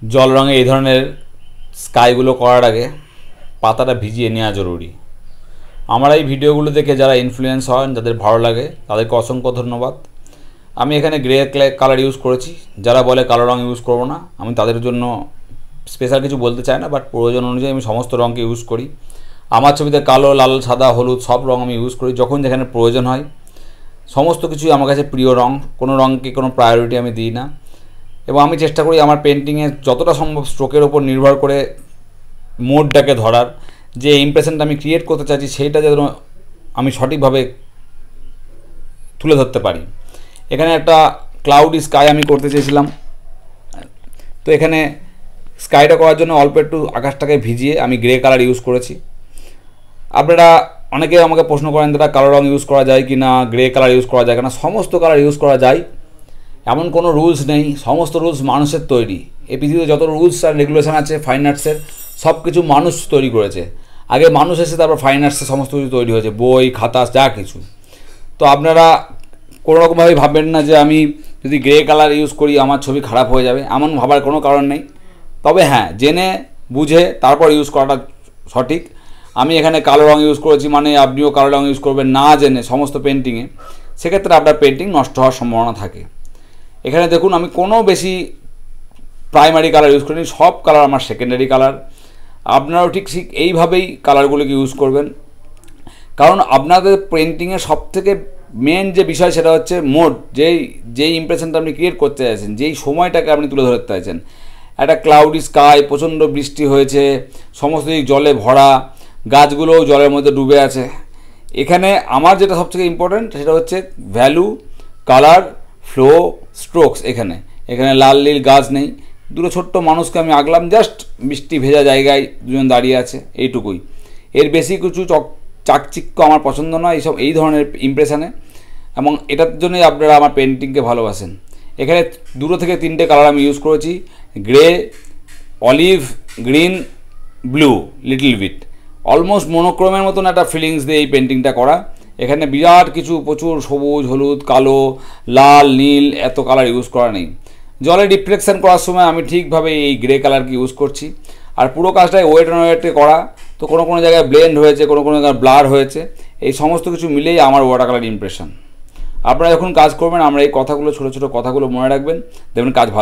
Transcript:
জল রঙে এই ধরনের স্কাইগুলো করার আগে পাতাটা ভিজিয়ে নেওয়া জরুরি। আমার এই ভিডিওগুলো দেখে যারা ইনফ্লুয়েন্স হন, যাদের ভালো লাগে, তাদেরকে অসংখ্য ধন্যবাদ। আমি এখানে গ্রে কালার ইউজ করেছি। যারা বলে কালো রঙ ইউজ করবো না, আমি তাদের জন্য স্পেশাল কিছু বলতে চাই না, বাট প্রয়োজন অনুযায়ী আমি সমস্ত রঙকে ইউজ করি। আমার ছবিতে কালো, লাল, সাদা, হলুদ সব রঙ আমি ইউজ করি যখন যেখানে প্রয়োজন হয়। সমস্ত কিছুই আমার কাছে প্রিয় রঙ, কোনো রঙকে কোনো প্রায়োরিটি আমি দিই না। এবং আমি চেষ্টা করি আমার পেন্টিংয়ে যতটা সম্ভব স্ট্রোকের ওপর নির্ভর করে মোডটাকে ধরার, যে ইমপ্রেশনটা আমি ক্রিয়েট করতে চাইছি সেইটা যেন আমি সঠিকভাবে তুলে ধরতে পারি। এখানে একটা ক্লাউডি স্কাই আমি করতে চেয়েছিলাম, তো এখানে স্কাইটা করার জন্য অল্প একটু আকাশটাকে ভিজিয়ে আমি গ্রে কালার ইউজ করেছি। আপনারা অনেকে আমাকে প্রশ্ন করেন দাদা কালো রঙ ইউজ করা যায় কি না, গ্রে কালার ইউজ করা যায় কিনা। সমস্ত কালার ইউজ করা যায়, এমন কোনো রুলস নেই। সমস্ত রুলস মানুষের তৈরি। এই পৃথিবীতে যত রুলস আর রেগুলেশন আছে ফাইন আর্টসের, সব কিছু মানুষ তৈরি করেছে। আগে মানুষ এসে তারপর ফাইন আর্টসের সমস্ত কিছু তৈরি হয়েছে, বই, খাতা, যা কিছু। তো আপনারা কোনোরকমভাবেই ভাববেন না যে আমি যদি গ্রে কালার ইউজ করি আমার ছবি খারাপ হয়ে যাবে, এমন ভাবার কোনো কারণ নেই। তবে হ্যাঁ, জেনে বুঝে তারপর ইউজ করাটা সঠিক। আমি এখানে কালো রঙ ইউজ করেছি মানে আপনিও কালো রঙ ইউজ করবেন না জেনে সমস্ত পেন্টিংয়ে, সেক্ষেত্রে আপনার পেন্টিং নষ্ট হওয়ার সম্ভাবনা থাকে। এখানে দেখুন আমি কোনো বেশি প্রাইমারি কালার ইউজ করিনি, সব কালার আমার সেকেন্ডারি কালার। আপনারাও ঠিক এইভাবেই কালারগুলোকে ইউজ করবেন, কারণ আপনাদের পেন্টিংয়ের সবথেকে মেন যে বিষয় সেটা হচ্ছে মোড। যেই ইমপ্রেশনটা আপনি ক্রিয়েট করতে চাইছেন, যেই সময়টাকে আপনি তুলে ধরতে চাইছেন। একটা ক্লাউডি স্কাই, প্রচণ্ড বৃষ্টি হয়েছে, সমস্ত দিক জলে ভরা, গাছগুলোও জলের মধ্যে ডুবে আছে। এখানে আমার যেটা সবথেকে ইম্পর্ট্যান্ট সেটা হচ্ছে ভ্যালু, কালার, ফ্লো, স্ট্রোকস। এখানে লাল নীল গাছ নেই, দুটো ছোট্ট মানুষকে আমি আঁকলাম, জাস্ট বৃষ্টি ভেজা জায়গায় দুজন দাঁড়িয়ে আছে, এইটুকুই। এর বেশি কিছু চাকচিক্য আমার পছন্দ নয় এই ধরনের ইমপ্রেশনে, এবং এটার জন্যই আপনারা আমার পেন্টিংকে ভালোবাসেন। এখানে দুটো থেকে তিনটে কালার আমি ইউজ করেছি, grey, olive, green, blue, little bit. Almost মনোক্রোমের মতন একটা ফিলিংস দিয়ে এই পেন্টিংটা করা। এখানে বিরাট কিছু প্রচুর সবুজ, হলুদ, কালো, লাল, নীল এত কালার ইউজ করা নেই। জলে রিফ্লেকশন করার সময় আমি ঠিকভাবে এই গ্রে কালারকে ইউজ করছি। আর পুরো কাজটাই ওয়েট অ্যান্ড ওয়েটে করা, তো কোনো কোনো জায়গায় ব্লেন্ড হয়েছে, কোনো কোনো জায়গায় ব্লার হয়েছে। এই সমস্ত কিছু মিলেই আমার ওয়াটার কালার ইমপ্রেশন। আপনারা যখন কাজ করবেন আমরা এই কথাগুলো, ছোটো ছোটো কথাগুলো মনে রাখবেন, দেখবেন কাজ ভালো।